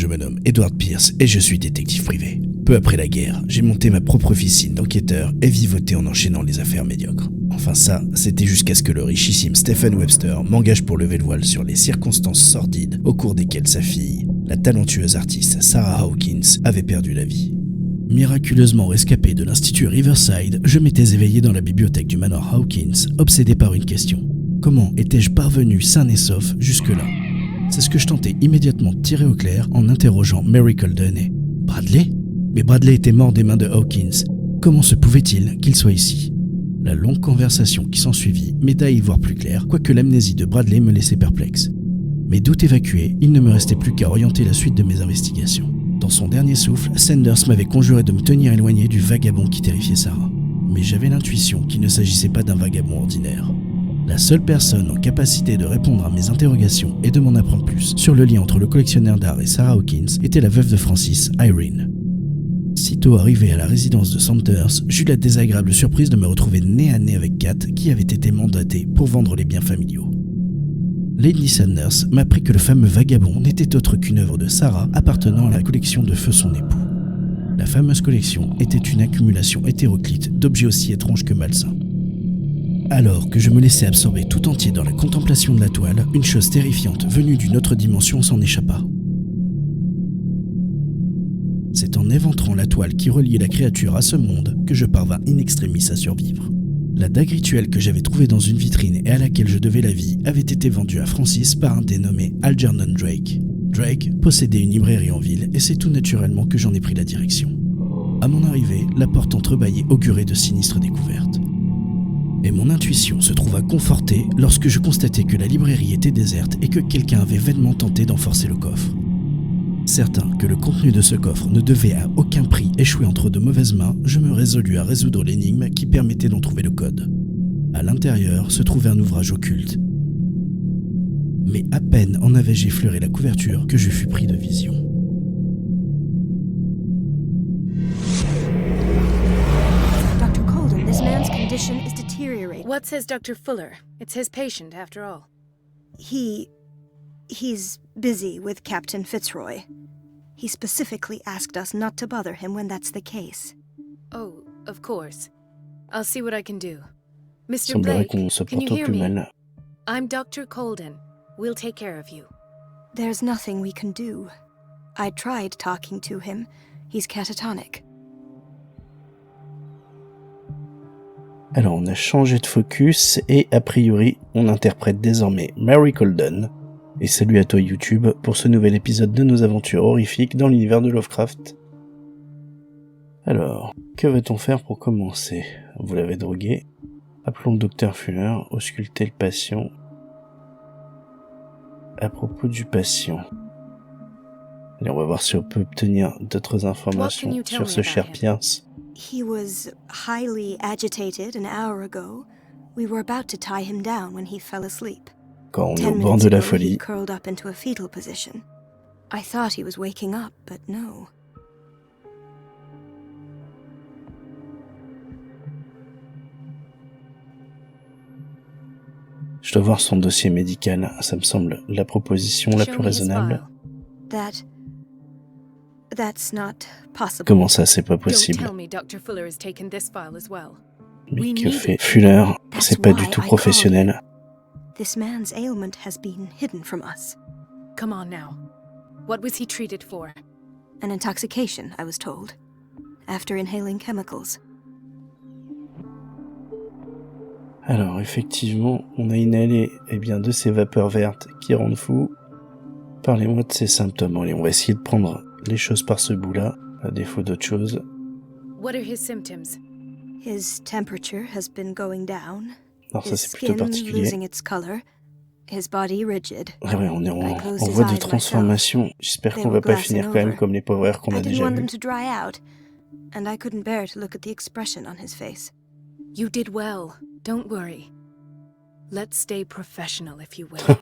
je me nomme Edward Pierce et je suis détective privé. Peu après la guerre, j'ai monté ma propre officine d'enquêteur et vivoté en enchaînant les affaires médiocres. Enfin ça, c'était jusqu'à ce que le richissime Stephen Webster m'engage pour lever le voile sur les circonstances sordides au cours desquelles sa fille, la talentueuse artiste Sarah Hawkins, avait perdu la vie. Miraculeusement rescapé de l'institut Riverside, je m'étais éveillé dans la bibliothèque du manoir Hawkins, obsédé par une question. Comment étais-je parvenu sain et sauf jusque-là ? C'est ce que je tentais immédiatement de tirer au clair en interrogeant Mary Colden et Bradley ? Mais Bradley était mort des mains de Hawkins. Comment se pouvait-il qu'il soit ici ? La longue conversation qui s'ensuivit m'aida à y voir plus clair, quoique l'amnésie de Bradley me laissait perplexe. Mes doutes évacués, il ne me restait plus qu'à orienter la suite de mes investigations. Dans son dernier souffle, Sanders m'avait conjuré de me tenir éloigné du vagabond qui terrifiait Sarah. Mais j'avais l'intuition qu'il ne s'agissait pas d'un vagabond ordinaire. La seule personne en capacité de répondre à mes interrogations et de m'en apprendre plus sur le lien entre le collectionneur d'art et Sarah Hawkins était la veuve de Francis, Irene. Sitôt arrivé à la résidence de Sanders, j'eus la désagréable surprise de me retrouver nez à nez avec Kat qui avait été mandatée pour vendre les biens familiaux. Lady Sanders m'apprit que le fameux vagabond n'était autre qu'une œuvre de Sarah appartenant à la collection de feu son époux. La fameuse collection était une accumulation hétéroclite d'objets aussi étranges que malsains. Alors que je me laissais absorber tout entier dans la contemplation de la toile, une chose terrifiante venue d'une autre dimension s'en échappa. C'est en éventrant la toile qui reliait la créature à ce monde que je parvins in extremis à survivre. La dague rituelle que j'avais trouvée dans une vitrine et à laquelle je devais la vie avait été vendue à Francis par un dénommé Algernon Drake. Drake possédait une librairie en ville et c'est tout naturellement que j'en ai pris la direction. À mon arrivée, la porte entrebâillée augurait de sinistres découvertes. Et mon intuition se trouva confortée lorsque je constatai que la librairie était déserte et que quelqu'un avait vainement tenté d'en forcer le coffre. Certain que le contenu de ce coffre ne devait à aucun prix échouer entre de mauvaises mains, je me résolus à résoudre l'énigme qui permettait d'en trouver le code. À l'intérieur se trouvait un ouvrage occulte. Mais à peine en avais-je effleuré la couverture que je fus pris de vision. Dr. Colden, this man's condition is deteriorating. What says Dr. Fuller? It's his patient, after all. He's busy with Captain Fitzroy. He specifically asked us not to bother him when that's the case. Oh, of course. I'll see what I can do. Mr. Semblerait Blake, qu'on se can you porte hear plus me? mal. I'm Dr. Colden. We'll take care of you. There's nothing we can do. I tried talking to him. He's catatonic. Alors on a changé de focus et a priori on interprète désormais Mary Colden. Et salut à toi YouTube pour ce nouvel épisode de nos aventures horrifiques dans l'univers de Lovecraft. Alors, que va-t-on faire pour commencer ? Vous l'avez drogué. Appelons le docteur Fuller, ausculter le patient. À propos du patient. Allez, on va voir si on peut obtenir d'autres informations sur ce cher Pierce. He was highly agitated an hour ago. We were about to tie him down when he fell asleep. Quand on est 10 au bord minutes de la ago, he folie. curled up into a fetal position. I thought he was waking up, but no. Je dois voir son dossier médical, ça me semble la proposition la plus raisonnable. That's not possible. Comment ça, c'est pas Don't possible ? tell me Dr. Fuller has taken this file as well. Mais que fait Fuller ? C'est pas du tout professionnel. This man's ailment has been hidden from us. Come on now. What was he treated for? An intoxication, I was told, after inhaling chemicals. Alors, effectivement, on a inhalé de ces vapeurs vertes qui rendent fou. Parlez-moi de ces symptômes. Allez, on va essayer de prendre les choses par ce bout-là, à défaut d'autre chose. What are his symptoms? His temperature has been going down. Alors ça, His c'est plutôt skin particulier. losing its color. His body rigid. Ah ouais, on est en voie de transformation. J'espère qu'on va pas finir quand même comme les pauvres qu'on a I didn't déjà want vus. them to dry out, and I couldn't bear to look at the expression on his face. You did well. Don't worry. Let's stay professional, if you will.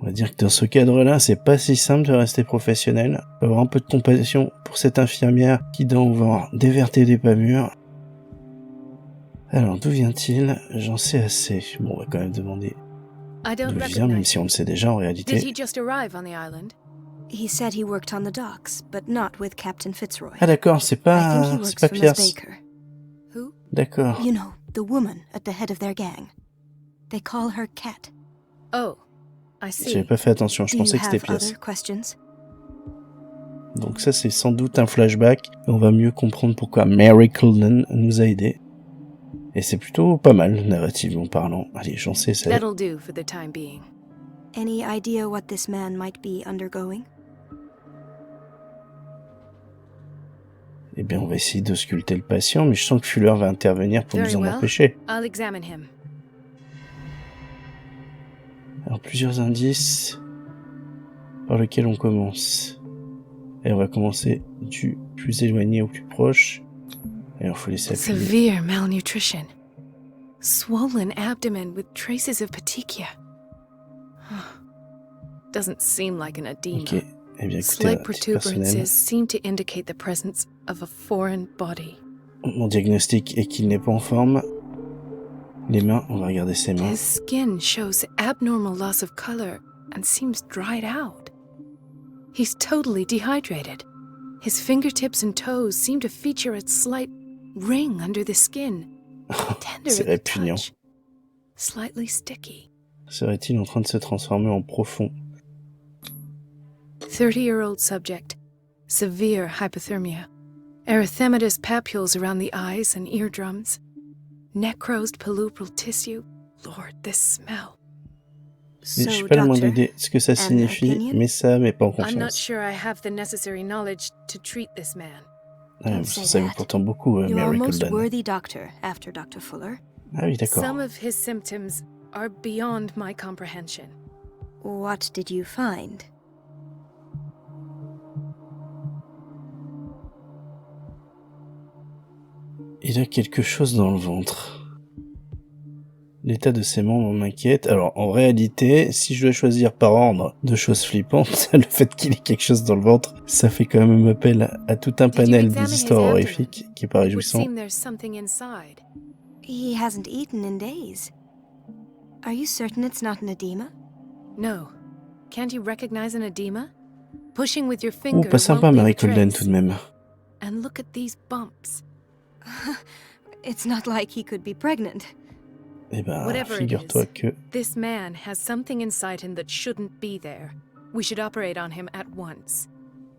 On va dire que dans ce cadre-là, c'est pas si simple de rester professionnel. On va avoir un peu de compassion pour cette infirmière qui doit avoir des vertes et des pas mûres. Alors, d'où vient-il ? J'en sais assez. Bon, on va quand même demander I don't d'où il vient, même recognize si on le sait déjà en réalité. Did he just arrive on the island? He said he worked on the docks, but not with Captain Fitzroy. Ah d'accord, c'est I think he pas works for Miss Pierce. Baker. Who? D'accord. You know, the woman at the head of their gang. They call her Cat. Oh, I see. J'avais pas fait attention, je Do you pensais que c'était have Pierce. other questions? Donc ça c'est sans doute un flashback. On va mieux comprendre pourquoi Mary Cullen nous a aidés. Et c'est plutôt pas mal, narrativement parlant. Allez, j'en sais ça. That'll do for the time being. Any idea what this man might be undergoing? Eh bien, on va essayer d'ausculter le patient, mais je sens que Fuller va intervenir pour Very nous en well. empêcher. I'll examine him. Alors, plusieurs indices par lesquels on commence. Et on va commencer du plus éloigné au plus proche. Et il faut laisser appuyer. Severe malnutrition. Swollen abdomen with traces of petechia. Doesn't seem like an edema. Ok. Eh bien, écoutez, Slight à titre personnel, protuberances seem to indicate the presence of a foreign body. mon diagnostic est qu'il n'est pas en forme. Les mains, on va regarder ses mains. His skin shows abnormal loss of color and seems dried out. He's totally dehydrated. His fingertips and toes seem to feature a slight ring under the skin. Tender C'est at the répugnant. touch. Slightly sticky. Serait-il en train de se transformer en profond? 30-year-old subject. Severe hypothermia. Erythematous papules around the eyes and eardrums. Necrosed palpebral tissue. Lord, this smell. Mais je So, suis pas la moindre doctor, idée de ce que ça signifie, opinion? mais ça met pas en I'm not confiance. sure I have the necessary knowledge to treat this man. Ah, Don't vous say en savez that. pourtant beaucoup, You are a Mary most Cullen. worthy doctor after Dr. Fuller. Ah oui, d'accord. Some of his symptoms are beyond my comprehension. What did you find? Il a quelque chose dans le ventre. L'état de ses membres m'inquiète. Alors, en réalité, si je dois choisir par ordre de choses flippantes, le fait qu'il ait quelque chose dans le ventre, ça fait quand même appel à tout un panel des histoires horrifiques qui est pas It would réjouissant. seem there's something inside. He hasn't eaten in days. Are you certain it's not an edema? No. Can't you recognize an edema? Pushing with your Ouh, finger pas sympa, won't leave Mary a Cullen, trace. tout de même. And look at these bumps. It's not like he could be pregnant. Eh ben, Whatever it figure-toi is. que... This man has something inside him that shouldn't be there. We should operate on him at once.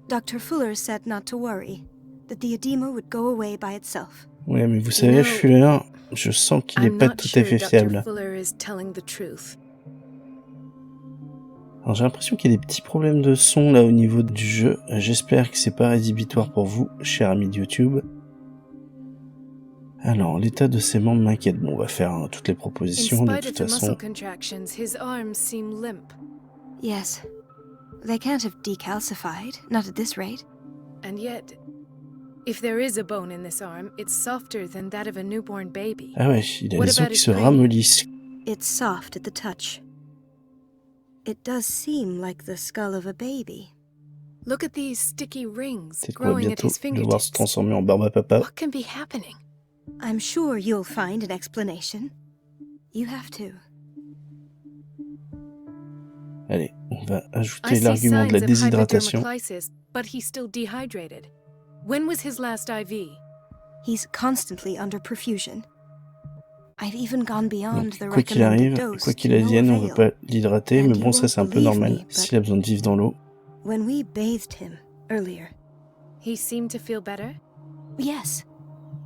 Dr. Fuller said not to worry, that the edema would go away by itself. Ouais, mais vous savez, know, Fuller, je sens qu'il est I'm pas not tout sure à fait Dr. fiable. Fuller is telling the truth. Alors j'ai l'impression qu'il y a des petits problèmes de son là au niveau du jeu. J'espère que c'est pas rédhibitoire pour vous, cher ami de YouTube. Alors, l'état de ses membres m'inquiète. Bon, on va faire toutes les In propositions de spite of toute the muscle façon. contractions, his arms seem limp. Yes. They can't have decalcified, not at this rate. And yet, if there is a bone in this arm, it's softer than that of a newborn baby. Ah ouais, il a What les os about qui his se brain? ramollissent. It's soft at the touch. It does seem like the skull of a baby. Look at these sticky rings Peut-être qu'on va growing at bientôt his devoir se fingertips. transformer en barbe à papa. What can be happening? I'm sure you'll find an explanation. You have to. Allez, on va I ajouter see l'argument de la signs of déshydratation. hypodermoclysis, but he's still dehydrated. When was his last IV? He's constantly under perfusion. I've even gone beyond Donc, the quoi qu'il recommended arrive, dose quoi qu'il to no advienne, on ne avail. veut pas l'hydrater, And mais you bon, ça won't c'est un peu believe normal me, but- s'il a besoin de vivre dans l'eau. When we bathed him earlier, He seemed to feel better? yes,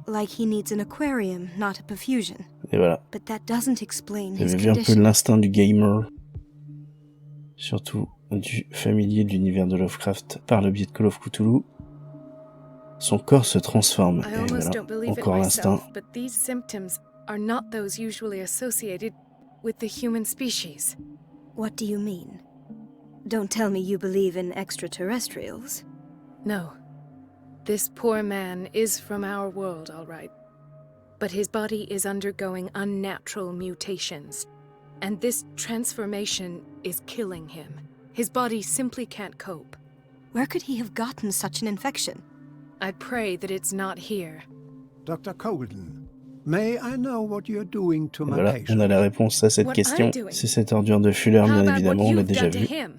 like he needs an aquarium, not a perfusion. Et voilà. But that doesn't explain Vous his avez vu un peu condition. l'instinct du gamer, surtout du familier de l'univers de Lovecraft par le biais de Call of Cthulhu. Son corps se transforme. I Et almost voilà, don't believe it encore l'instinct. myself, but these symptoms are not those usually associated with the human species. What do you mean? Don't tell me you believe in extraterrestrials. No. This poor man is from our world, all right. But his body is undergoing unnatural mutations. And this transformation is killing him. His body simply can't cope. Where could he have gotten such an infection? I pray that it's not here. Dr. Colden, may I know what you're doing to Et my voilà, patient? on a la réponse à cette What question. I'm doing? C'est cette ordure de Fuller, How bien about évidemment, what on l'a you've déjà done to vu. him?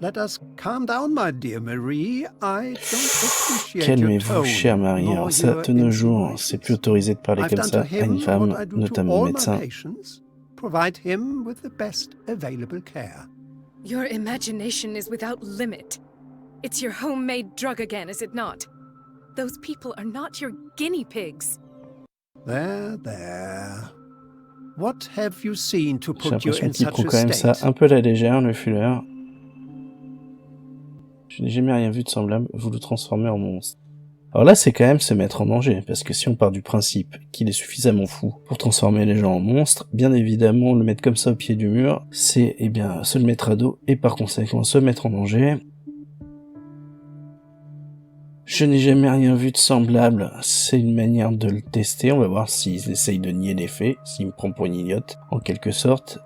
Let us calm down, my dear Marie. I don't appreciate Calmez-vous, your chère tone, Marie. nor Alors ça, your de nos jours, insinuations. c'est plus autorisé de parler I've comme done ça to à une him femme, what I do notamment to au all médecin. my patients. Provide him with the best available care. Your imagination is without limit. It's your homemade drug again, is it not? Those people are not your guinea pigs. There. What have you seen to J'ai put you l'impression in qu'il such prend a quand même ça state? un peu à la légère, le Fuller. Je n'ai jamais rien vu de semblable, vous le transformez en monstre. Alors là, c'est quand même se mettre en danger, parce que si on part du principe qu'il est suffisamment fou pour transformer les gens en monstres, bien évidemment, le mettre comme ça au pied du mur, c'est, eh bien, se le mettre à dos, et par conséquent, se mettre en danger. Je n'ai jamais rien vu de semblable, c'est une manière de le tester, on va voir s'il essaye de nier les faits, s'il me prend pour une idiote, en quelque sorte.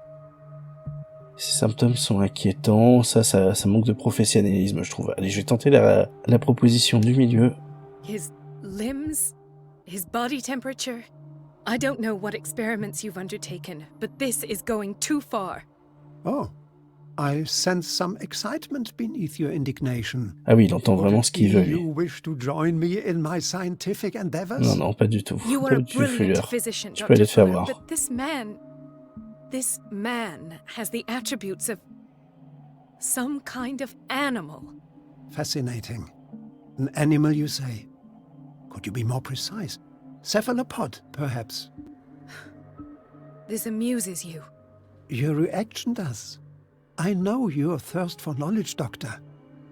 Ces symptômes sont inquiétants, ça manque de professionnalisme, je trouve. Allez, je vais tenter la proposition du milieu. His limbs? His body temperature? I don't know what experiments you've undertaken, but this is going too far. Oh, I sense some excitement beneath your indignation. Ah oui, il entend vraiment ce qu'il veut, Do lui. you wish to join me in my scientific endeavors? Non, non, pas du tout. You Pas are a du tout, Fuller. brilliant physician, Tu peux aller Dr. te faire Fuller, voir. but this man has the attributes of some kind of animal. Fascinating. An animal, you say? Could you be more precise? Cephalopod, perhaps? This amuses you. Your reaction does. I know your thirst for knowledge, Doctor.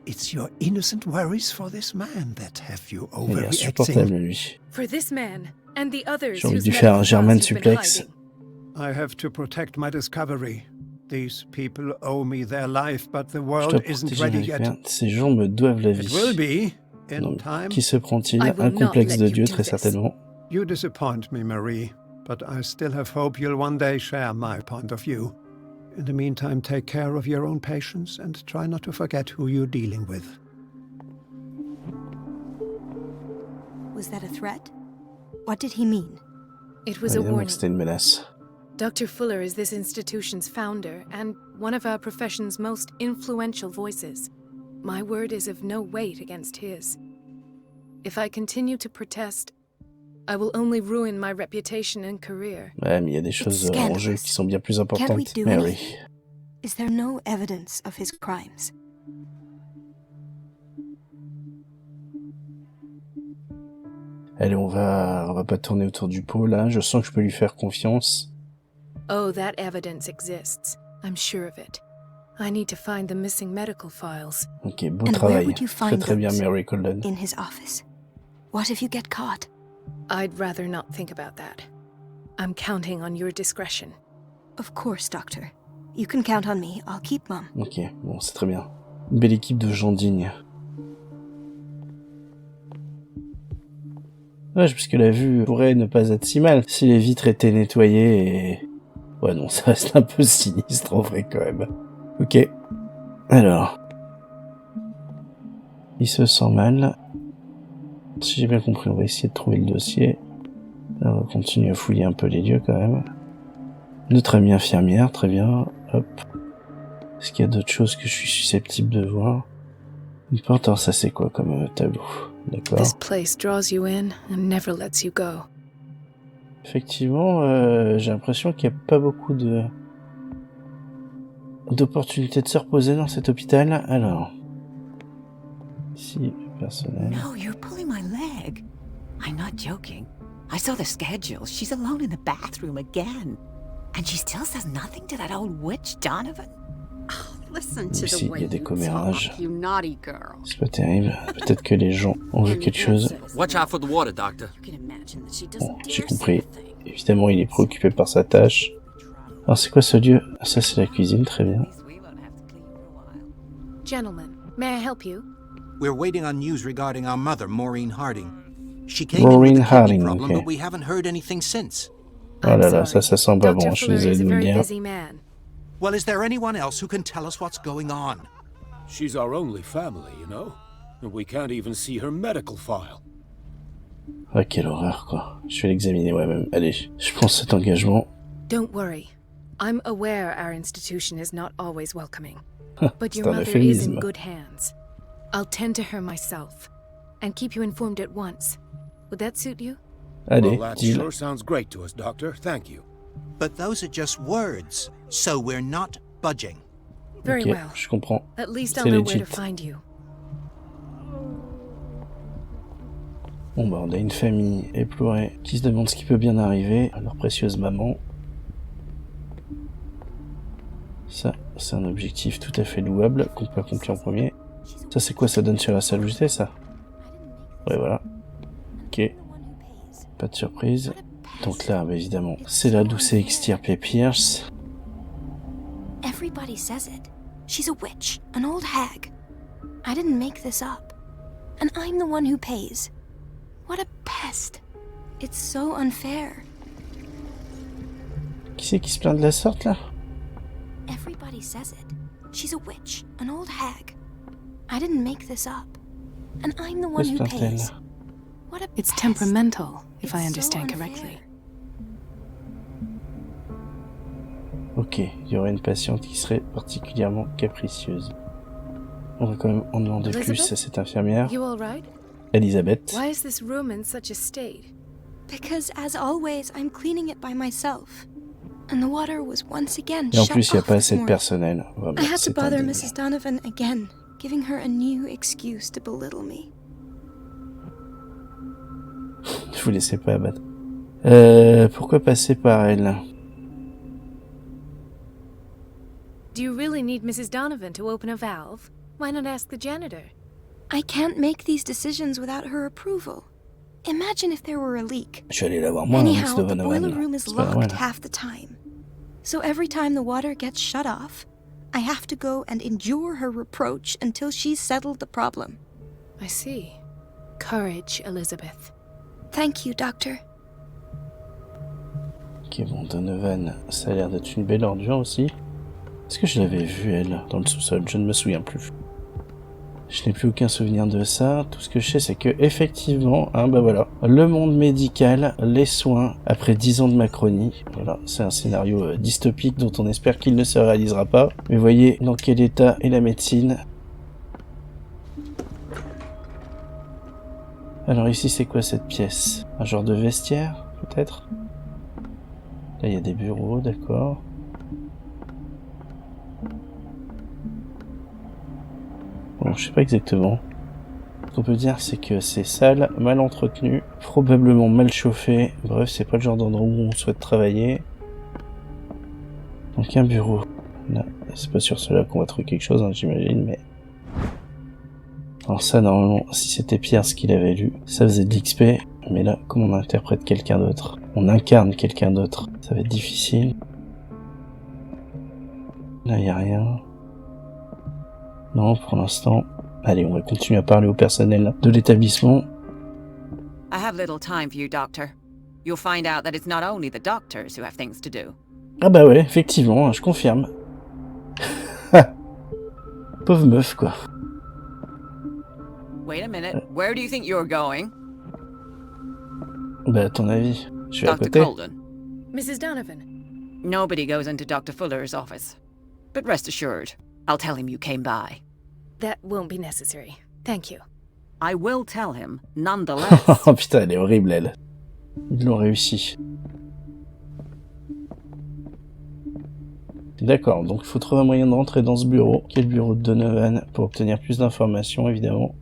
It's your innocent worries for this man that have you Il est insupportable, overreacting. lui. For this man and the others J'ai envie whose de lui faire un medical German files you've been suplex. hiding. I have to protect my discovery. These people owe me their life, but the Je world dois isn't protéger ready la yet. découverte. Ces gens me doivent la It will vie. be, in Non, time. qui se prend-il? I will Un not complexe let de you Dieu, do très this. certainement. You disappoint me, Marie, but I still have hope you'll one day share my point of view. In the meantime, take care of your own patients and try not to forget who you're dealing with. Was that a threat? What did he mean? It was a Évidemment que warning. c'était une menace. Dr. Fuller is this institution's founder and one of our profession's most influential voices. My word is of no weight against his. If I continue to protest, I will only ruin my reputation and career. Ouais, mais il y a des choses en scandalous. jeu qui sont bien plus Can't importantes. we do Mary. anything? Is there no evidence of his crimes? Allez, on va pas tourner autour du pot, là. Je sens que je peux lui faire confiance. Oh, that evidence exists. I'm sure of it. I need to find the missing medical files. Ok, beau And where travail. would you Très find très bien, those? Mary Colden. In his office. What if you get caught? I'd rather not think about that. I'm counting on your discretion. Of course, Doctor. You can count on me. I'll keep Mum. Ok, bon, c'est très bien. Une belle équipe de gens dignes. Ouais, puisque la vue pourrait ne pas être si mal si les vitres étaient nettoyées et... Ouais, non, ça reste un peu sinistre en vrai quand même. Ok. Alors. Il se sent mal. Si j'ai bien compris, on va essayer de trouver le dossier. Là, on va continuer à fouiller un peu les lieux quand même. Notre amie infirmière, très bien. Hop. Est-ce qu'il y a d'autres choses que je suis susceptible de voir? Une porte, alors ça c'est quoi comme tableau? D'accord. This place draws you in and never lets you go. Effectivement, j'ai l'impression qu'il n'y a pas beaucoup d'opportunités de se reposer dans cet hôpital. Alors, ici, le personnel. No, you're pulling my leg. I'm not joking. I saw the schedule. She's alone in the bathroom again. And she still says nothing to that old witch, Donovan. Listen to Ici, the way il y a des you commérages. talk, you naughty girl. C'est pas terrible. Peut-être que les gens ont vu quelque chose. Watch out for the water, Doctor. You can imagine that she Bon, doesn't j'ai dare compris. say a thing. Évidemment, il est préoccupé par sa tâche. Alors, c'est quoi ce lieu? Ah, ça, c'est la cuisine, très bien. We won't have to clean for a while. Gentlemen, may I help you? We're waiting on news regarding our mother, Maureen Harding. She came in Maureen with a kidney Harding, problem, okay. but we haven't heard anything since. Oh là là, ça sent pas bon, Dr. je suis Fuller désolé is de a vous le very dire. busy man. Well, is there anyone else who can tell us what's going on? She's our only family, you know? And we can't even see her medical file. Ah, quelle horreur, quoi. Je vais l'examiner moi-même. Allez, je prends cet engagement. Don't worry. I'm aware our institution is not always welcoming. But C'est your un mother is euphémisme. in good hands. I'll tend to her myself, and keep you informed at once. Would that suit you? Allez, Well, that deal. sure sounds great to us, Doctor. Thank you. But those are just words, so we're not budging. Very Ok, well. je comprends. At least C'est I'll know where legit. to find you. Bon bah on a une famille éplorée qui se demande ce qui peut bien arriver à leur précieuse maman. Ça, c'est un objectif tout à fait louable qu'on peut accomplir en premier. Ça c'est quoi, ça donne sur la salle où j'étais ça? Ouais voilà. Ok. Pas de surprise. Donc là, bah, évidemment, c'est là d'où c'est extirpé Pierce. Everybody says it. She's a witch, an old hag. I didn't make this up. And I'm the one who pays. What a pest. It's so unfair. Qui c'est qui se plaint de la sorte là? Everybody says it. She's a witch, an old hag. I didn't make this up. And I'm the one who plaint-elle? pays. What a It's pest. temperamental, if I It's understand so unfair. correctly. Ok, il y aurait une patiente qui serait particulièrement capricieuse. On va quand même en demander plus Elizabeth? à cette infirmière, You all right? Elisabeth. Why is this room in such a state? Because as always, I'm cleaning it by myself. And the water was once again Et en shut plus, il n'y a off pas this assez de morning. personnel. Vraiment, I had to c'est bother indigne. Mrs. Donovan again, giving her a new excuse to belittle me. Ne vous laissez pas abattre. Pourquoi passer par elle? Do you really need Mrs. Donovan to open a valve? Why not ask the janitor? I can't make these decisions without her approval. Imagine if there were a leak. Je suis allé la voir moi, Miss Anyhow, the boiler Donovan. room is C'est pas locked normal. half the time. So every time the water gets shut off, I have to go and endure her reproach until she's settled the problem. I see. Courage, Elizabeth. Thank you, Doctor. Ok, bon, Donovan, ça a l'air d'être une belle ordure aussi. Est-ce que je l'avais vue, elle, dans le sous-sol? Je ne me souviens plus. Je n'ai plus aucun souvenir de ça. Tout ce que je sais, c'est que, effectivement, hein, bah voilà, le monde médical, les soins, après 10 ans de Macronie, voilà, c'est un scénario dystopique dont on espère qu'il ne se réalisera pas. Mais voyez dans quel état est la médecine. Alors ici, c'est quoi cette pièce? Un genre de vestiaire, peut-être? Là, il y a des bureaux, d'accord. Bon, je sais pas exactement. Ce qu'on peut dire, c'est que c'est sale, mal entretenu, probablement mal chauffé. Bref, c'est pas le genre d'endroit où on souhaite travailler. Donc un bureau. Là, c'est pas sur cela qu'on va trouver quelque chose, hein, j'imagine, mais... Alors ça, normalement, si c'était Pierce qui l'avait lu, ça faisait de l'XP. Mais là, comme on interprète quelqu'un d'autre, on incarne quelqu'un d'autre, ça va être difficile. Là, y a rien. Non, pour l'instant. Allez, on va continuer à parler au personnel de l'établissement. I have little time for you, Doctor. You'll find out that it's not only the doctors who have things to do. Ah bah ouais, effectivement, je confirme. Pauvre meuf, quoi. Wait a minute. Where do you think you're going? Bah, à ton avis, je suis à Dr. côté. Colden. Mrs. Donovan. Nobody goes into Dr. Fuller's office. But rest assured, I'll tell him you came by. That won't be necessary. Thank you. I will tell him, nonetheless. Oh putain, elle est horrible, elle. Ils l'ont réussi. D'accord, donc il faut trouver un moyen de rentrer dans ce bureau, qui est le bureau de Donovan, pour obtenir plus d'informations, évidemment.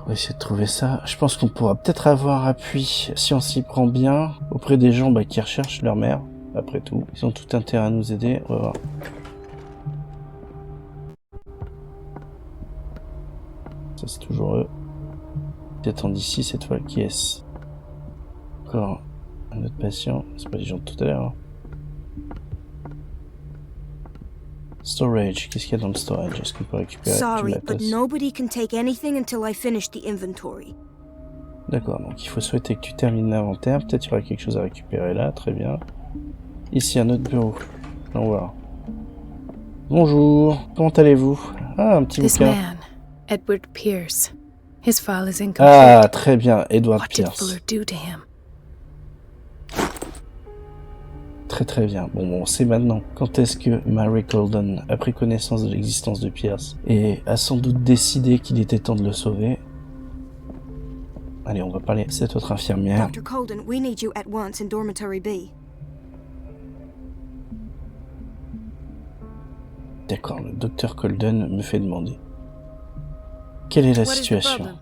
On va essayer de trouver ça. Je pense qu'on pourra peut-être avoir appui, si on s'y prend bien, auprès des gens qui recherchent leur mère, après tout. Ils ont tout intérêt à nous aider, on va voir. Ça c'est toujours eux. Ils attendent ici cette fois, qui est-ce? Encore un autre patient, c'est pas les gens de tout à l'heure. Hein. Storage, qu'est-ce qu'il y a dans le storage? Est-ce qu'on peut récupérer Sorry, du but matos? nobody can take anything until I finish the inventory. D'accord, donc il faut souhaiter que tu termines l'inventaire. Peut-être qu'il y aura quelque chose à récupérer là, très bien. Ici, un autre bureau. Allons voir. Bonjour, comment allez-vous? Ah, un petit This bouquin. man, Edward Pierce. His file is incomplete. Ah, très bien, Edward What did Pierce. Fuller do to him? très très bien. Bon, on sait maintenant quand est-ce que Mary Colden a pris connaissance de l'existence de Pierce et a sans doute décidé qu'il était temps de le sauver. Allez, on va parler à cette autre infirmière. Dr. Colden, we need you at once in dormitory B. D'accord, le docteur Colden me fait demander. Quelle est la situation?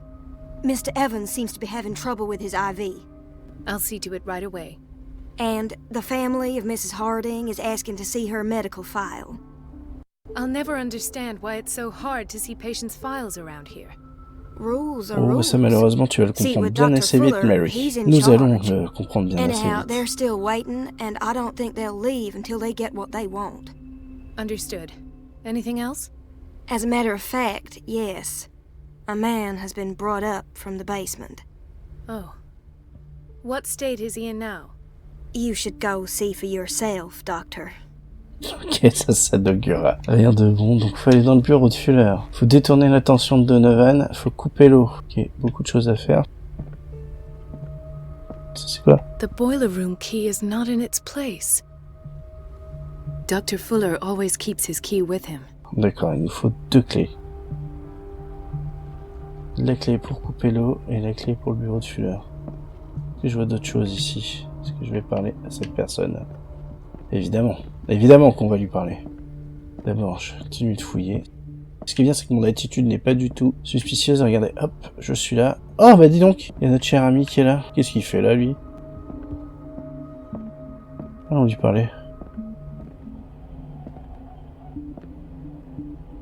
Mr. Evans seems to be having trouble with his IV. I'll see to it right away. And the family of Mrs. Harding is asking to see her medical file. I'll never understand why it's so hard to see patients' files around here. Rules are Oh, rules. ça malheureusement tu vas le comprendre bien assez vite, Mary. Nous allons le comprendre bien assez Anyhow, vite. they're still waiting, and I don't think they'll leave until they get what they want. Understood. Anything else? As a matter of fact, yes. A man has been brought up from the basement. Oh. What state is he in now? You should go see for yourself, Doctor. Ok, ça n'augure rien de bon. Donc faut aller dans le bureau de Fuller. Faut détourner l'attention de Donovan. Faut couper l'eau. Ok, beaucoup de choses à faire. Ça c'est quoi? The boiler room key is not in its place. Dr. Fuller always keeps his key with him. D'accord, il nous faut 2 clés. La clé pour couper l'eau et la clé pour le bureau de Fuller. Est-ce que je vois d'autres choses ici? Est-ce que je vais parler à cette personne? Évidemment. Évidemment qu'on va lui parler. D'abord, je continue de fouiller. Ce qui est bien, c'est que mon attitude n'est pas du tout suspicieuse. Regardez, hop, je suis là. Oh, bah dis donc, il y a notre cher ami qui est là. Qu'est-ce qu'il fait là, lui? Allons lui parler.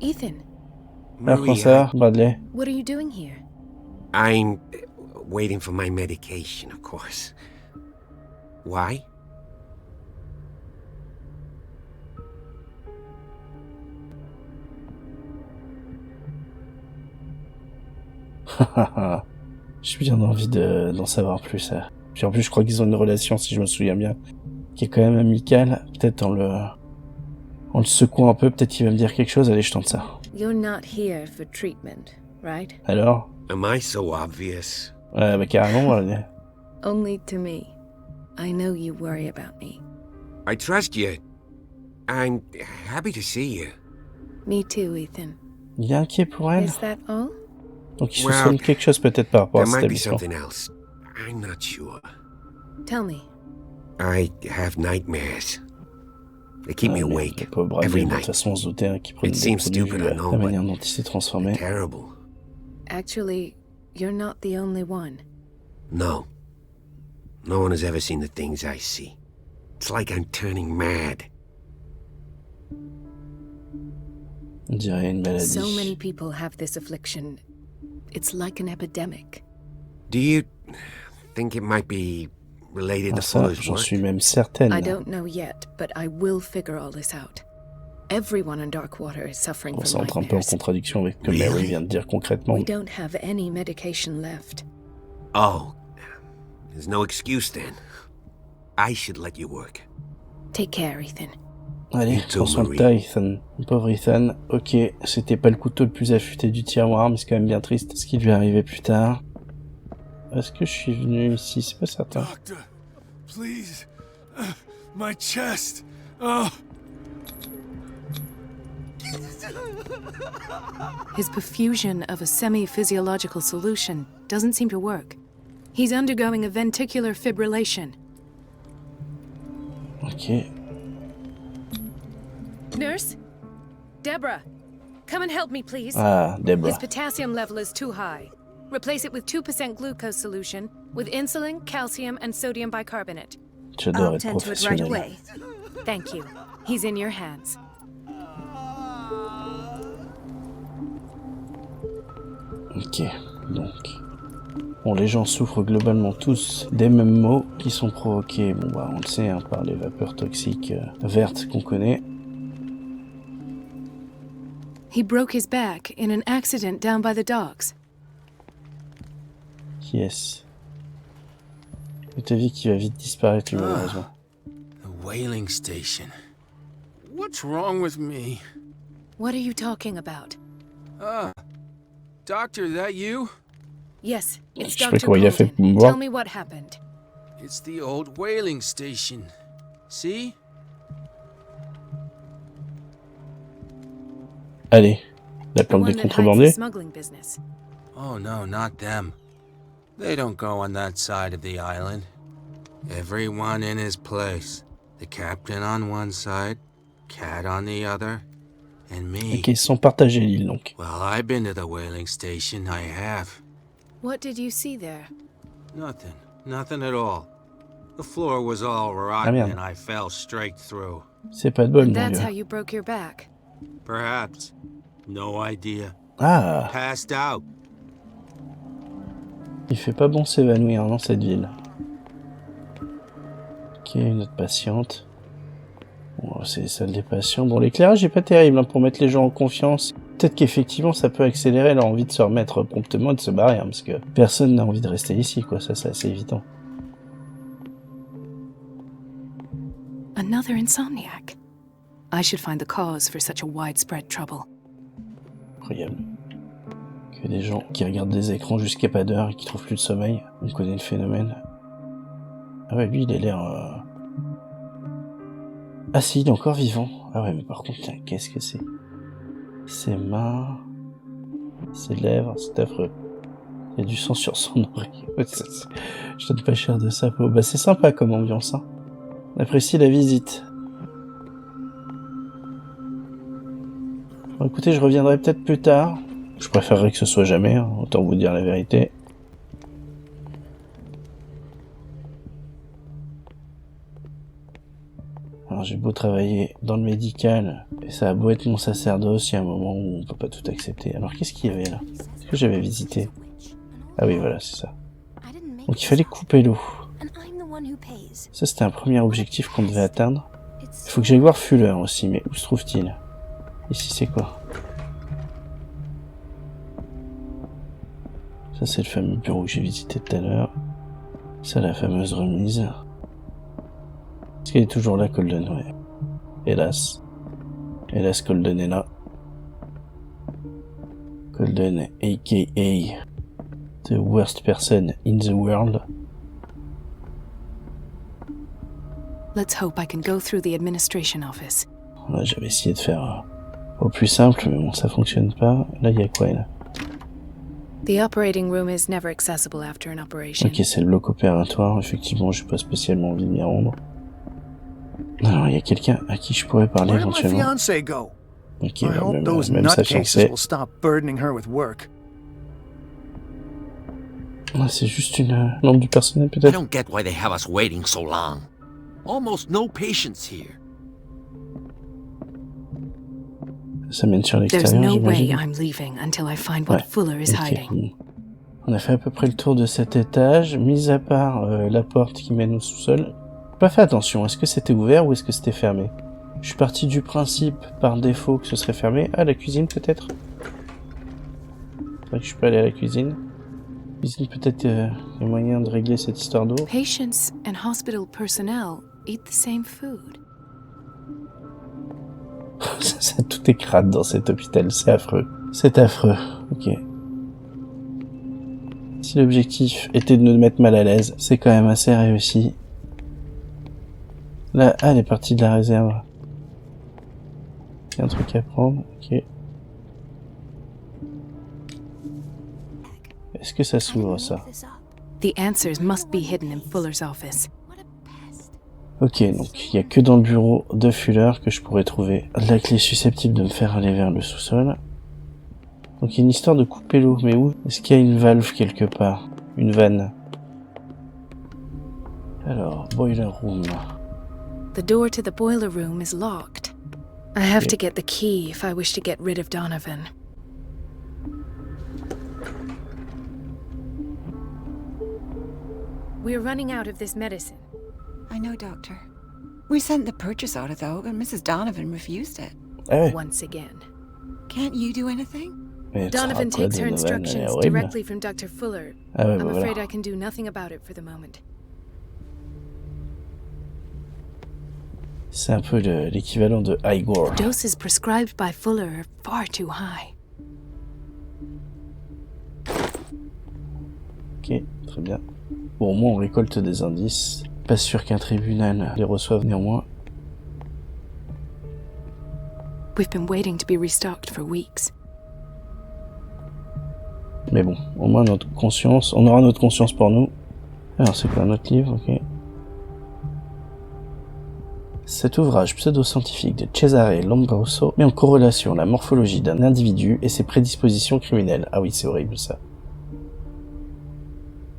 Ethan, Alors, comment ça va, Bradley? what are you doing here? I'm waiting for my medication, of course. Why? J'ai bien envie d'en savoir plus. Puis en plus, je crois qu'ils ont une relation, si je me souviens bien, qui est quand même amicale. Peut-être en le secouant un peu, peut-être qu'il va me dire quelque chose. Allez, je tente ça. You're not here for treatment, right? Alors? Am I so obvious? Ouais, bah carrément, Bradley. Only to me. I know you worry about me. I trust you. I'm happy to see you. Me too, Ethan. Il est inquiet pour elle. Is that all? Donc il soupçonne quelque chose peut-être par rapport à There cet might be établissement. something else. I'm not sure. Tell me. I have nightmares. They keep me Ah, awake le pauvre Bradley, every de toute night. façon, on se doutait qu'il prenait It des seems produits, stupid, I know, la but manière dont il s'est transformé. terrible. Actually, you're not the only one. No. No one has ever seen the things I see. It's like I'm turning mad. On dirait une maladie. So many people have this affliction. It's like an epidemic. Do you think it might be related Ah, to ça, Fuller's j'en work? suis même certaine. I don't know yet, but I will figure all this out. Everyone in Darkwater is suffering Bon, ça from entre un peu en nightmares. contradiction avec ce que Mary vient de dire concrètement. We don't have any medication left. Oh, there's no excuse then. I should let you work. Take care, Ethan. Allez, You too, prends soin de Marie. toi, Ethan. Pauvre Ethan. Ok, c'était pas le couteau le plus affûté du tiroir, mais c'est quand même bien triste ce qui lui est arrivé plus tard. Est-ce que je suis venu ici? C'est pas certain. Doctor, please. My chest. Oh. His perfusion of a semi-physiological solution doesn't seem to work. He's undergoing a ventricular fibrillation. Ok. Nurse? Deborah, come and help me, please. Ah, Deborah. His potassium level is too high. Replace it with 2% glucose solution with insulin, calcium, and sodium bicarbonate. J'adore I'll être tend to it right professionnel. away. Thank you. He's in your hands. Ok, donc... Bon, les gens souffrent globalement tous des mêmes maux qui sont provoqués, bon bah on le sait, hein, par les vapeurs toxiques vertes qu'on connaît. He broke his back in an accident down by the docks. Qui est-ce? Ta vie qui va vite disparaître, lui, malheureusement. The whaling station. What's wrong with me? What are you talking about? Doctor, that you? Yes, it's Je sais pas Dr. comment il a fait Golden. pour me voir. Tell me what happened. It's the old whaling station. See? Allez, la The plante one des that hides contrebandiers. the smuggling business. Oh no, not them. They don't go on that side of the island. Everyone in his place. The captain on one side, Cat on the other, and me. Ok, ils sont partagés l'île donc. Well, I've been to the whaling station, I have. What did you see there? Nothing. Nothing at all. The floor was all rotten merde. and I fell straight through. C'est pas de bol, And mon that's gars. how you broke your back. Perhaps. No idea. Ah, Passed out. il fait pas bon s'évanouir dans cette ville. Ok, une autre patiente. Bon, c'est les salles des patients. Bon, l'éclairage est pas terrible hein, pour mettre les gens en confiance. Peut-être qu'effectivement ça peut accélérer leur envie de se remettre promptement et de se barrer, hein, parce que personne n'a envie de rester ici, quoi. Ça, c'est assez évident. Another insomniac. I should find the cause for such a widespread trouble. Incroyable. Que des gens qui regardent des écrans jusqu'à pas d'heure et qui trouvent plus de sommeil. On connaît le phénomène. Ah ouais, lui, il a l'air... Ah si, il est encore vivant. Ah ouais, mais par contre, tiens, qu'est-ce que c'est? Ses mains... Ses lèvres, c'est affreux. Il y a du sang sur son oreille. Je donne pas cher de ça. Bah c'est sympa comme ambiance, hein. On apprécie la visite. Bon, écoutez, je reviendrai peut-être plus tard. Je préférerais que ce soit jamais, hein, autant vous dire la vérité. Alors j'ai beau travailler dans le médical, et ça a beau être mon sacerdoce, il y a un moment où on peut pas tout accepter. Alors qu'est-ce qu'il y avait là? Est-ce que j'avais visité? Ah oui, voilà, c'est ça. Donc il fallait couper l'eau. Ça c'était un premier objectif qu'on devait atteindre. Il faut que j'aille voir Fuller aussi, mais où se trouve-t-il? Ici c'est quoi? Ça c'est le fameux bureau que j'ai visité tout à l'heure. Ça la fameuse remise. Est-ce qu'elle est toujours là, Colden? Ouais. Hélas. Hélas, Colden est là. Colden, a.k.a. The worst person in the world. Let's hope I can go through the administration office. Ouais, j'avais essayé de faire au plus simple, mais bon, ça fonctionne pas. Là, il y a quoi, là? The operating room is never accessible after an operation. Ok, c'est le bloc opératoire. Effectivement, j'ai pas spécialement envie de m'y rendre. Alors, il y a quelqu'un à qui je pourrais parler éventuellement. Ok, bah, même sa fiancée. Ah, c'est juste une membre du personnel, I peut-être? don't get why they have us waiting so long. Almost no patients here. Ça mène sur There's l'extérieur, no way j'imagine. I'm leaving until I find what Fuller is hiding. Bon. On a fait à peu près le tour de cet étage, mis à part la porte qui mène au sous-sol. J'ai pas fait attention, est-ce que c'était ouvert ou est-ce que c'était fermé? Je suis parti du principe, par défaut, que ce serait fermé. Ah, la cuisine peut-être? C'est vrai que je peux aller à la cuisine. Cuisine, peut-être il y a moyen de régler cette histoire d'eau. Patients and hospital personnel eat the same food. Ça, tout est crade dans cet hôpital, c'est affreux. C'est affreux, ok. Si l'objectif était de nous mettre mal à l'aise, c'est quand même assez réussi. Là, ah, elle est partie de la réserve. Il y a un truc à prendre, ok. Est-ce que ça s'ouvre, ça? The answers must be hidden in Fuller's office. Ok, donc il n'y a que dans le bureau de Fuller que je pourrais trouver la clé susceptible de me faire aller vers le sous-sol. Donc il y a une histoire de couper l'eau, mais où? Est-ce qu'il y a une valve quelque part? Une vanne? Alors, boiler room. The door to the boiler room is locked. I have to get the key if I wish to get rid of Donovan. We're running out of this medicine. I know, Doctor. We sent the purchase order, though, but Mrs. Donovan refused it. Ah ouais. Once again. Can't you do anything? Mais Donovan quoi, takes her Donovan, elle est instructions horrible. directly from Dr. Fuller. Ah ouais, I'm bah afraid voilà. I can do nothing about it for the moment. C'est un peu l'équivalent de Igor. The doses prescribed by Fuller are far too high. Ok, très bien. Bon, au moins on récolte des indices. Pas sûr qu'un tribunal les reçoive néanmoins. We've been waiting to be restocked for weeks. Mais bon, au moins notre conscience, on aura notre conscience pour nous. Alors c'est quoi notre livre, ok. Cet ouvrage pseudo-scientifique de Cesare Lombroso met en corrélation la morphologie d'un individu et ses prédispositions criminelles. Ah oui, c'est horrible ça.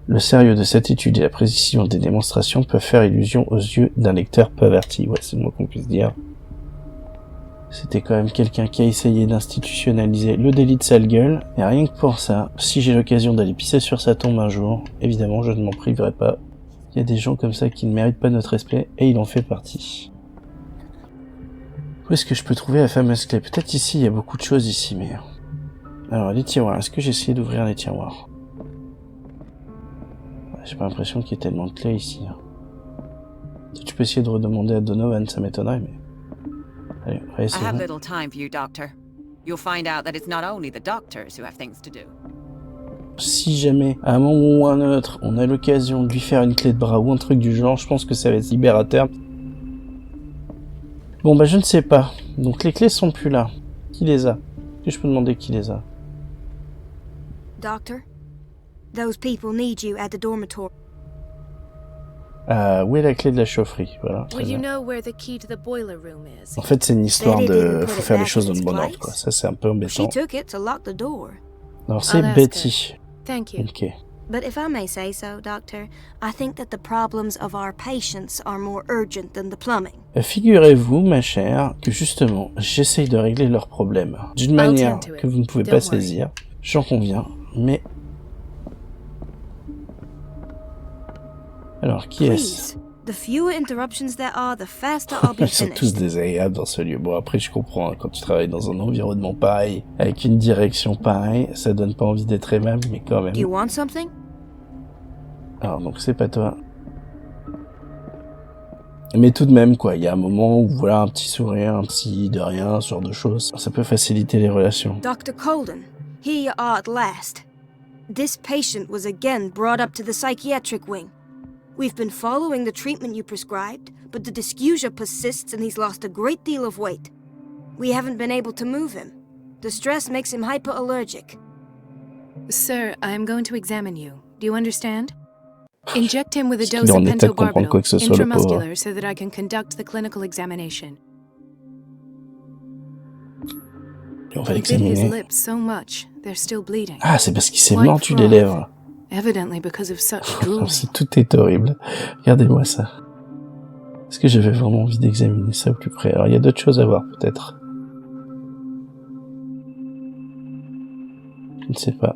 Le sérieux de cette étude et la précision des démonstrations peuvent faire illusion aux yeux d'un lecteur peu averti. Ouais, c'est le mot qu'on puisse dire. C'était quand même quelqu'un qui a essayé d'institutionnaliser le délit de sale gueule. Et rien que pour ça, si j'ai l'occasion d'aller pisser sur sa tombe un jour, évidemment, je ne m'en priverai pas. Il y a des gens comme ça qui ne méritent pas notre respect, et il en fait partie. Où est-ce que je peux trouver la fameuse clé? Peut-être ici, il y a beaucoup de choses ici, mais... Alors, les tiroirs. Est-ce que j'ai essayé d'ouvrir les tiroirs? J'ai pas l'impression qu'il y ait tellement de clés ici. Tu peux essayer de redemander à Donovan, ça m'étonnerait, mais... Allez, on va essayer. I have little time for you, Doctor. You'll find out that it's not only the doctors who have things to do. Si jamais, à un moment ou à un autre, on a l'occasion de lui faire une clé de bras ou un truc du genre, je pense que ça va être libérateur. Bon, bah je ne sais pas. Donc les clés sont plus là. Qui les a? Est-ce que je peux demander qui les a? Doctor, those people need you at the dormitory. Où est la clé de la chaufferie? Voilà, très Would you bien. know where the key to the boiler room is? En fait, c'est une histoire de... Faut faire les choses dans le bon ordre, quoi. Ça, c'est un peu She embêtant. took it to lock the door. Alors, c'est I'll ask Betty. Thank you. Ok. But if I may say so, Doctor, I think that the problems of our patients are more urgent than the plumbing. Figurez-vous, ma chère, que justement, j'essaye de régler leurs problèmes d'une manière que vous ne pouvez pas saisir. J'en conviens, mais... Alors, qui est-ce? Please, the fewer interruptions there are, the faster I'll be Ils sont tous finished. désagréables dans ce lieu. Bon, après, je comprends, hein, quand tu travailles dans un environnement pareil, avec une direction pareille, ça donne pas envie d'être aimable, mais quand même. Do you want something? Alors, donc, c'est pas toi. Mais tout de même, quoi, il y a un moment où, voilà, un petit sourire, un petit de rien, ce genre de choses, ça peut faciliter les relations. Dr. Colden, here you are at last. This patient was again brought up to the psychiatric wing. We've been following the treatment you prescribed, but the dysgeusia persists and he's lost a great deal of weight. We haven't been able to move him. The stress makes him hyperallergic. Sir, I am going to examine you. Do you understand? Inject him with a Est-ce qu'il dose est of en état de comprendre quoi pentobarbital, que ce soit, le pauvre? intramuscular, so that I can conduct the clinical examination. Et on va He bit his l'examiner. lips so much, they're still bleeding. Ah, c'est parce qu'il s'est White mordu les froth. lèvres. Evidently because of such drooling. Tout est horrible. Regardez-moi ça. Est-ce que j'avais vraiment envie d'examiner ça au plus près? Alors, il y a d'autres choses à voir, peut-être. Je ne sais pas.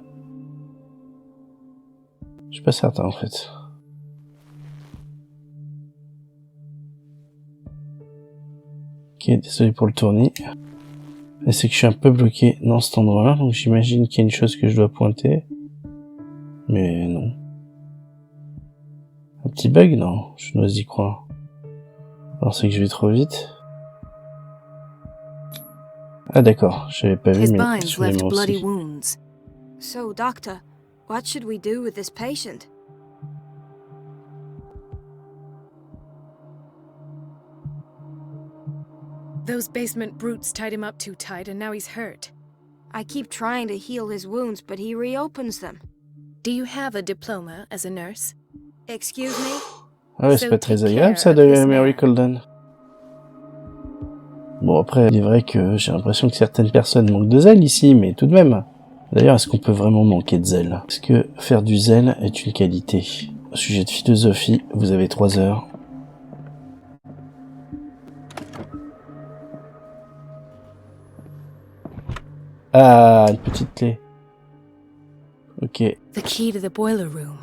Je suis pas certain, en fait. Ok, désolé pour le tournis. Mais c'est que je suis un peu bloqué dans cet endroit-là, donc j'imagine qu'il y a une chose que je dois pointer. Mais non. Un petit bug? Non, je n'ose y croire. Alors c'est que je vais trop vite. Ah d'accord, j'avais pas vu, His mais binds sur les left mains bloody aussi. wounds. So, Doctor, what should we do with this patient? Those basement brutes tied him up too tight and now he's hurt. I keep trying to heal his wounds, but he reopens them. Do you have a diploma as a nurse? Excuse me? Ah ouais, c'est pas très agréable ça de Mary Colden. Bon après, il est vrai que j'ai l'impression que certaines personnes manquent de zèle ici, mais tout de même. D'ailleurs, est-ce qu'on peut vraiment manquer de zèle? Est-ce que faire du zèle est une qualité? Au sujet de philosophie, vous avez 3 heures. Ah, une petite clé. Ok. The key to the boiler room.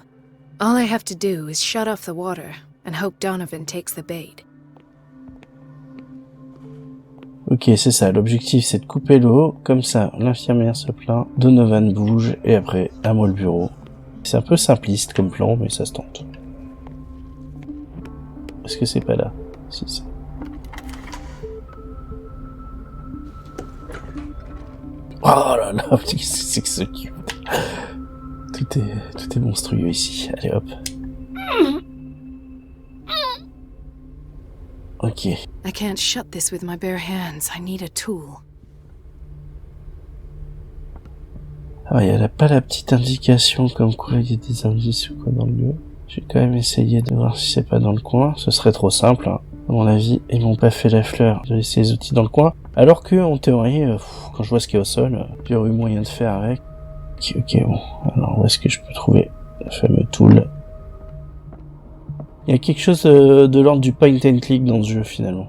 All I have to do is shut off the water and hope Donovan takes the bait. Ok, c'est ça. L'objectif, c'est de couper l'eau. Comme ça, l'infirmière se plaint, Donovan bouge, et après, à moi le bureau. C'est un peu simpliste comme plan, mais ça se tente. Est-ce que c'est pas là? Si, c'est... Oh là là, qu'est-ce que c'est que ce cube? Tout est monstrueux ici. Allez hop. Ok. I can't shut this with my bare hands. I need a tool. Alors, il n'y a pas la petite indication comme quoi il y a des indices ou quoi dans le lieu. Je vais quand même essayer de voir si c'est pas dans le coin. Ce serait trop simple, hein. À mon avis, ils m'ont pas fait la fleur de laisser les outils dans le coin. Alors que, en théorie, quand je vois ce qu'il y a au sol, il y aurait eu moyen de faire avec. Ok, bon. Alors, où est-ce que je peux trouver le fameux tool? Il y a quelque chose de l'ordre du point and click dans ce jeu, finalement.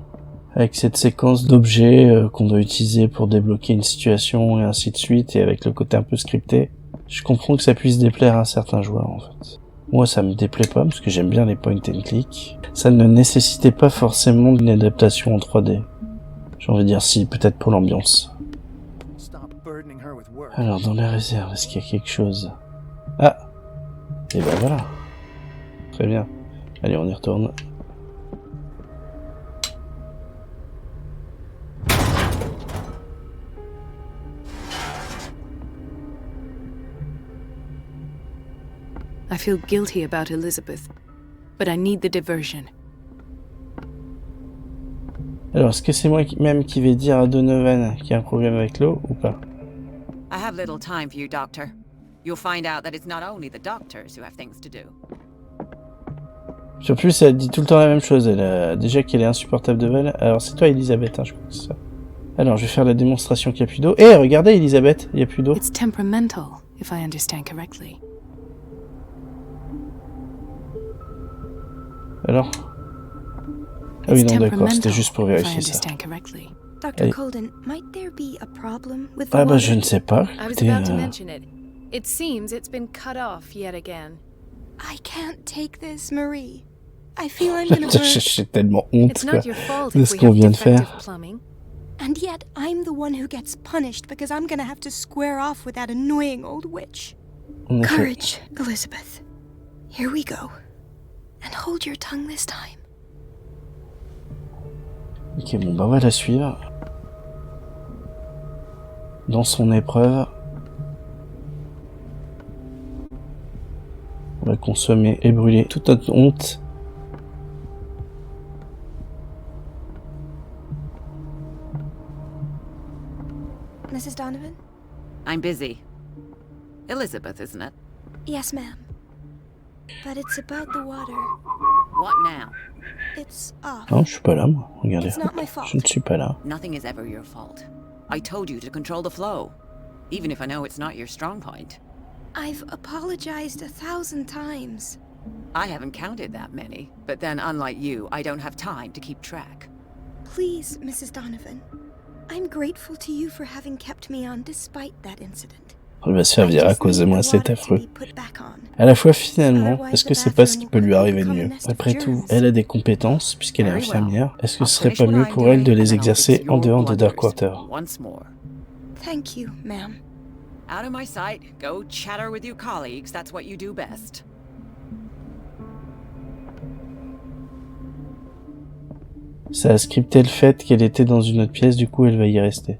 Avec cette séquence d'objets qu'on doit utiliser pour débloquer une situation et ainsi de suite, et avec le côté un peu scripté. Je comprends que ça puisse déplaire à un certain joueur, en fait. Moi, ça me déplaît pas, parce que j'aime bien les point and click. Ça ne nécessitait pas forcément d'une adaptation en 3D. J'ai envie de dire si, peut-être pour l'ambiance. Alors, dans les réserves, est-ce qu'il y a quelque chose? Ah! Et ben voilà. Très bien. Allez, on y retourne. I feel guilty about Elizabeth, but I need the diversion. Alors, est-ce que c'est moi même qui vais dire à Donovan qu'il y a un problème avec l'eau ou pas? I have little time for you, Doctor. You'll find out that it's not only the doctors who have things to do. Sur plus, elle dit tout le temps la même chose. Elle a déjà qu'elle est insupportable de Val. Alors, c'est toi, Elisabeth, hein, je crois que c'est ça. Alors, je vais faire la démonstration qu'il n'y a plus d'eau. Eh, regardez, Elisabeth, il n'y a plus d'eau. It's temperamental, if I understand correctly. Alors? Ah oui, non, d'accord, c'était juste pour vérifier ça. Dr. Colden, might there be a problem with the Ah bah, water? je ne sais pas. I was Écoutez, about to mention it. It seems it's been cut off yet again. I can't take this, Marie. I feel I'm gonna burst. J'ai tellement honte, It's quoi, not your fault de if ce we qu'on have vient de faire. defective plumbing. And yet, I'm the one who gets punished because I'm gonna have to square off with that annoying old witch. En effet. Courage, Elizabeth. Here we go. And hold your tongue this time. Ok, bon, bah on va la suivre. Dans son épreuve. On va consommer et brûler toute notre honte. Mrs. Donovan? I'm busy. Elizabeth, isn't it? Yes, ma'am. But it's about the water. What now? It's off. Non, je suis pas là, moi. Regardez. It's not my fault. Je ne suis pas là. Nothing is ever your fault. I told you to control the flow, even if I know it's not your strong point. I've apologized 1,000 times. I haven't counted that many, but then unlike you, I don't have time to keep track. Please, Mrs. Donovan. I'm grateful to you for having kept me on despite that incident. Elle va se faire virer à cause de moi, c'est affreux. À la fois, finalement, est-ce que c'est pas ce qui peut lui arriver de mieux? Après tout, elle a des compétences, puisqu'elle est infirmière. Est-ce que ce serait pas mieux pour elle de les exercer en dehors de Darkwater? Thank you, ma'am. Out of my sight, go chatter with your colleagues, that's what you do best. Ça a scripté le fait qu'elle était dans une autre pièce, du coup elle va y rester.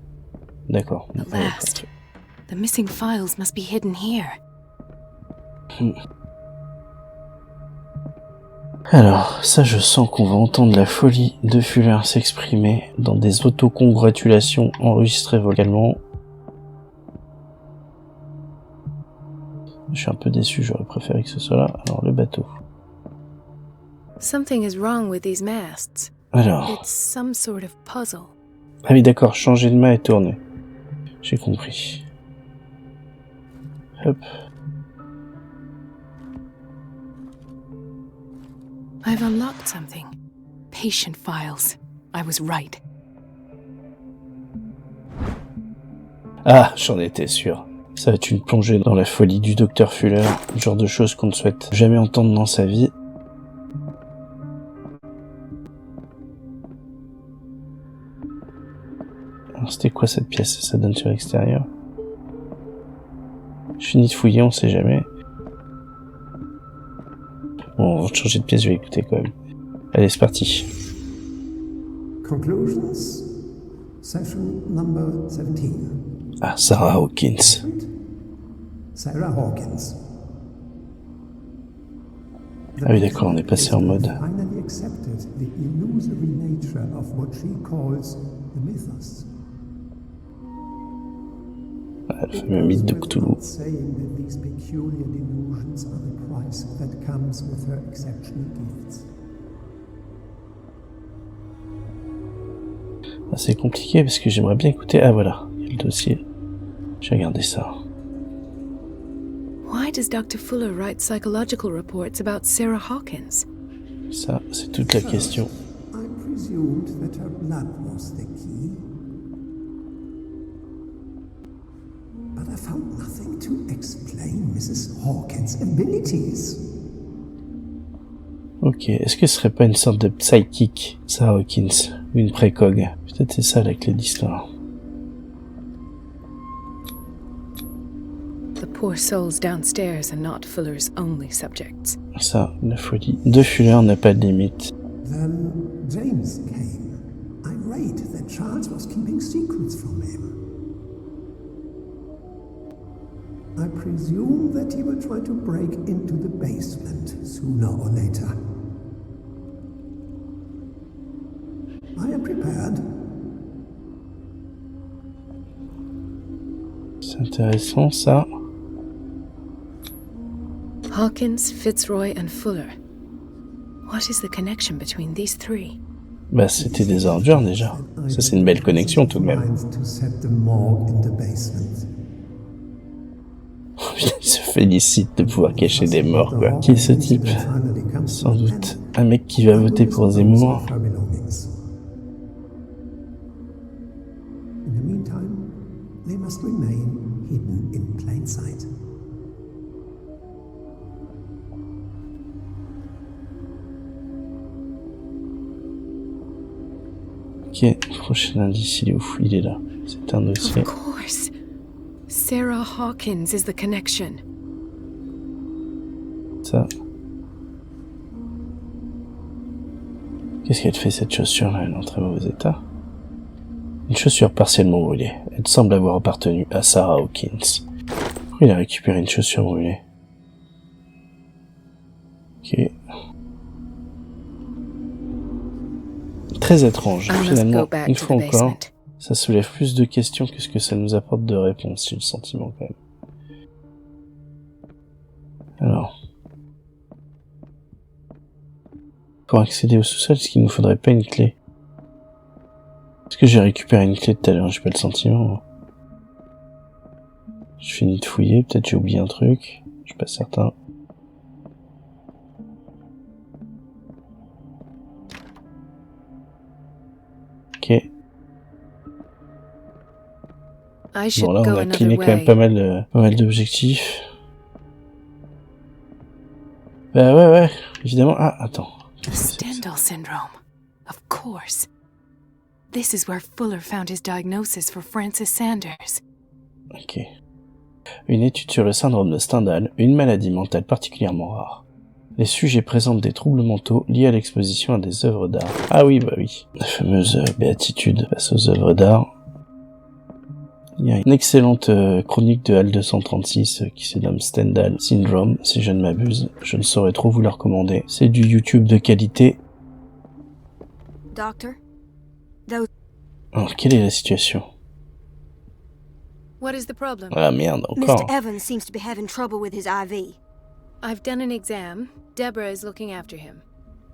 D'accord. The last. The missing files must be hidden here. Alors, ça je sens qu'on va entendre la folie de Fuller s'exprimer dans des autocongratulations enregistrées vocalement. Je suis un peu déçu, j'aurais préféré que ce soit là. Alors, le bateau. Something is wrong with these masts. Alors. It's some sort of puzzle. Ah oui, d'accord, changer de main et tourner. J'ai compris. Hop. I've unlocked something. Patient files. I was right. Ah, j'en étais sûr. Ça va être une plongée dans la folie du docteur Fuller. Le genre de choses qu'on ne souhaite jamais entendre dans sa vie. Alors, c'était quoi cette pièce? Ça donne sur l'extérieur. Je finis de fouiller, on sait jamais. Bon, on va changer de pièce, je vais écouter quand même. Allez, c'est parti. Conclusions, session number 17. Ah, Sarah Hawkins. Sarah Hawkins. Ah oui, d'accord, on est passé en mode. Finally accepted the illusory nature of what she calls the mythos. Ah, le fameux mythe de Cthulhu. Saying that these peculiar delusions are the price that comes with her exceptional gifts. Ah, c'est compliqué parce que j'aimerais bien écouter. Ah voilà, il y a le dossier. J'ai regardé ça. Why does Dr. Fuller write psychological reports about Sarah Hawkins? Ça, c'est toute la question. I presumed that her blood was the key. But I found nothing to explain Mrs. Hawkins' abilities. Ok, est-ce que ce serait pas une sorte de psychic, Sarah Hawkins, ou une précog? Peut-être c'est ça la clé de l'histoire. The poor souls downstairs are not Fuller's only subjects. Ça, la folie de Fuller n'a pas de limite. Then James came, irate that Charles was keeping secrets from him. I presume that he will try to break into the basement sooner or later. I am prepared. C'est intéressant ça. Hawkins, Fitzroy, and Fuller. What is the connection between these three? Bah c'était des ordures déjà. Ça c'est une belle connexion tout de même. Il se félicite de pouvoir cacher des morts quoi. Qui est ce type? Sans doute un mec qui va voter pour Zemmour. In the meantime, they must remain hidden in plain sight. Ok, prochain indice, il est où? Il est là. C'est un dossier. Of course. Sarah Hawkins is the connection. Ça. Qu'est-ce qu'elle fait cette chaussure-là? Elle est en très mauvais état. Une chaussure partiellement brûlée. Elle semble avoir appartenu à Sarah Hawkins. Pourquoi il a récupéré une chaussure brûlée? Ok. Très étrange. Finalement, une fois encore, ça soulève plus de questions que ce que ça nous apporte de réponses, j'ai le sentiment quand même. Alors. Pour accéder au sous-sol, est-ce qu'il nous faudrait pas une clé? Est-ce que j'ai récupéré une clé tout à l'heure? J'ai pas le sentiment. Je finis de fouiller, peut-être j'ai oublié un truc. Je suis pas certain. Ok. Bon là on a cleané quand même pas mal d'objectifs. Bah ouais, évidemment. Ah, attends. Stendhal syndrome. Of course. This is where Fuller found his diagnosis for Francis Sanders. Ok. Une étude sur le syndrome de Stendhal, une maladie mentale particulièrement rare. Les sujets présentent des troubles mentaux liés à l'exposition à des œuvres d'art. Ah oui, bah oui. La fameuse béatitude face aux œuvres d'art. Il y a une excellente chronique de HAL 236 qui se nomme Stendhal Syndrome, si je ne m'abuse. Je ne saurais trop vous la recommander. C'est du YouTube de qualité. Doctor? Alors, quelle est la situation? What is the problem? Ah merde, encore. Mr. Evans seems to be having trouble with his IV. I've done an exam. Deborah is looking after him.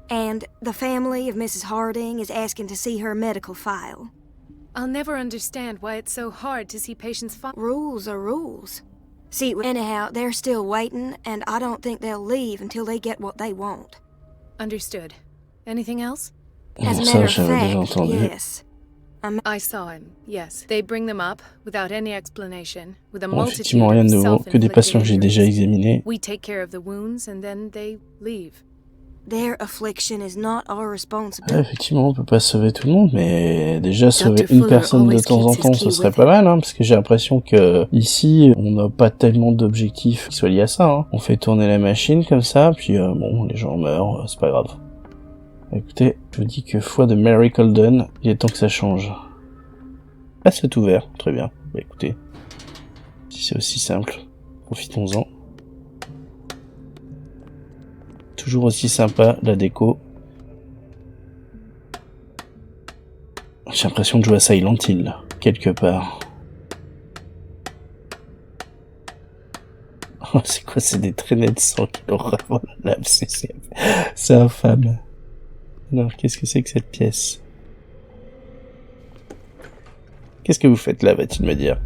And the family of Mrs. Harding is asking to see her medical file. I'll never understand why it's so hard to see patients' files. Rules are rules. See, anyhow, they're still waiting, and I don't think they'll leave until they get what they want. Understood. Anything else? As a matter of fact, yes. I saw him, yes. They bring them up, without any explanation, with a Bon, multitude effectivement, rien of de nouveau, que des patients que j'ai déjà examinés. We take care of the wounds, and then they leave. Their affliction is not our responsibility. Ouais, effectivement, on peut pas sauver tout le monde, mais déjà sauver une personne de temps en temps, ce serait pas mal, hein, parce que j'ai l'impression que ici, on n'a pas tellement d'objectifs qui soient liés à ça, hein. On fait tourner la machine comme ça, puis bon, les gens meurent, c'est pas grave. Écoutez, je vous dis que foi de Mary Colden, il est temps que ça change. Ah, c'est ouvert, très bien. Bah écoutez, si c'est aussi simple, profitons-en. Toujours aussi sympa, la déco. J'ai l'impression de jouer à Silent Hill, là, quelque part. Oh, c'est quoi? C'est des traînées de sang, quelle horreur. Oh là là, c'est infâme. Alors, qu'est-ce que c'est que cette pièce? Qu'est-ce que vous faites là, va-t-il me dire?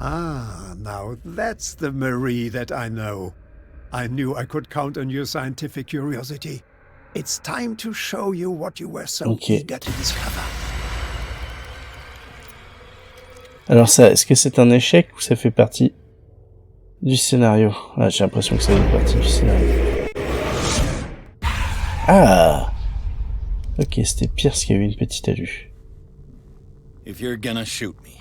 Ah, now that's the Marie that I know. I knew I could count on your scientific curiosity. It's time to show you what you were so eager to discover. Alors ça, est-ce que c'est un échec ou ça fait partie du scénario? Ah, j'ai l'impression que ça fait partie du scénario. Ah! Ok, c'était pire parce qu'il y a eu une petite allu. If you're gonna shoot me,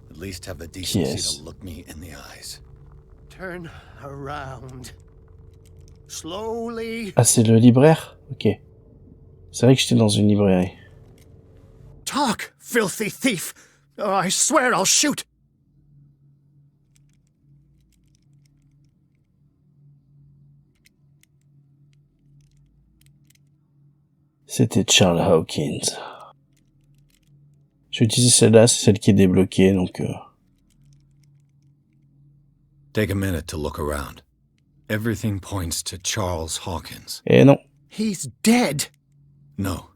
at least have the decency to look me in the eyes. Turn around. Slowly. Ah, c'est le libraire? Ok. C'est vrai que j'étais dans une librairie. Talk, filthy thief! Oh, I swear I'll shoot! C'était Charles Hawkins. J'ai utilisé celle-là, c'est celle qui est débloquée, donc... Take a minute to look around. Everything points to Charles Hawkins. Eh non. He's dead! No.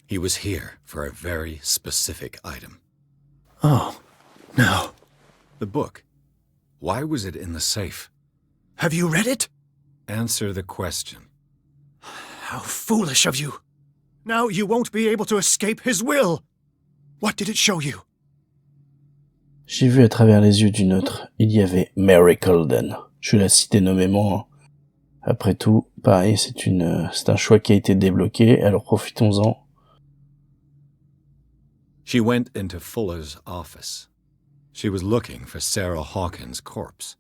He was here for a very specific item. Oh, no. The book. Why was it in the safe? Have you read it? Answer the question. How foolish of you. Now you won't be able to escape his will. What did it show you? J'ai vu à travers les yeux d'une autre. Il y avait Mary Colden. Je la citais nommément. Après tout, pareil, c'est un choix qui a été débloqué, alors profitons-en. She went into Fuller's office. She was looking for Sarah Hawkins' corpse.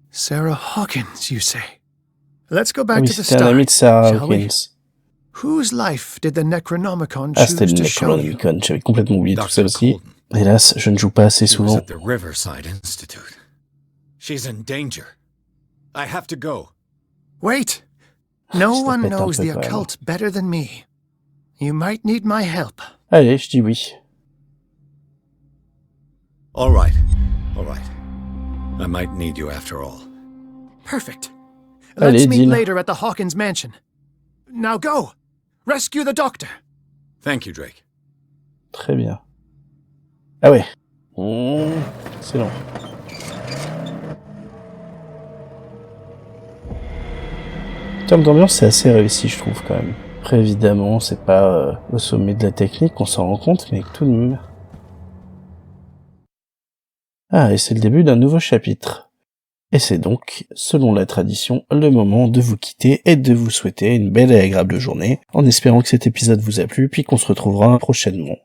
Sarah Hawkins, you say? Let's go back Oui, to the c'était un start, ami de Sarah shall we? Hawkins. Whose life did the Necronomicon Ah, c'était choose le to show you? Necronomicon. J'avais complètement oublié tout ça Dr. aussi. Colden. Hélas, je ne joue pas assez She was souvent. at the Riverside Institute. She's in danger. I have to go. Wait! No Je one répète un knows peu the quand même. occult better than me. You might need my help. Allez, je dis oui. All right. All right. I might need you after all. Perfect. Allez, Let's meet deal. later at the Hawkins mansion. Now go! Rescue the doctor! Thank you, Drake. Très bien. Ah ouais. Excellent. En termes d'ambiance, c'est assez réussi, je trouve, quand même. Après, évidemment, c'est pas au sommet de la technique, on s'en rend compte, mais tout de même. Ah, et c'est le début d'un nouveau chapitre. Et c'est donc, selon la tradition, le moment de vous quitter et de vous souhaiter une belle et agréable journée, en espérant que cet épisode vous a plu, puis qu'on se retrouvera prochainement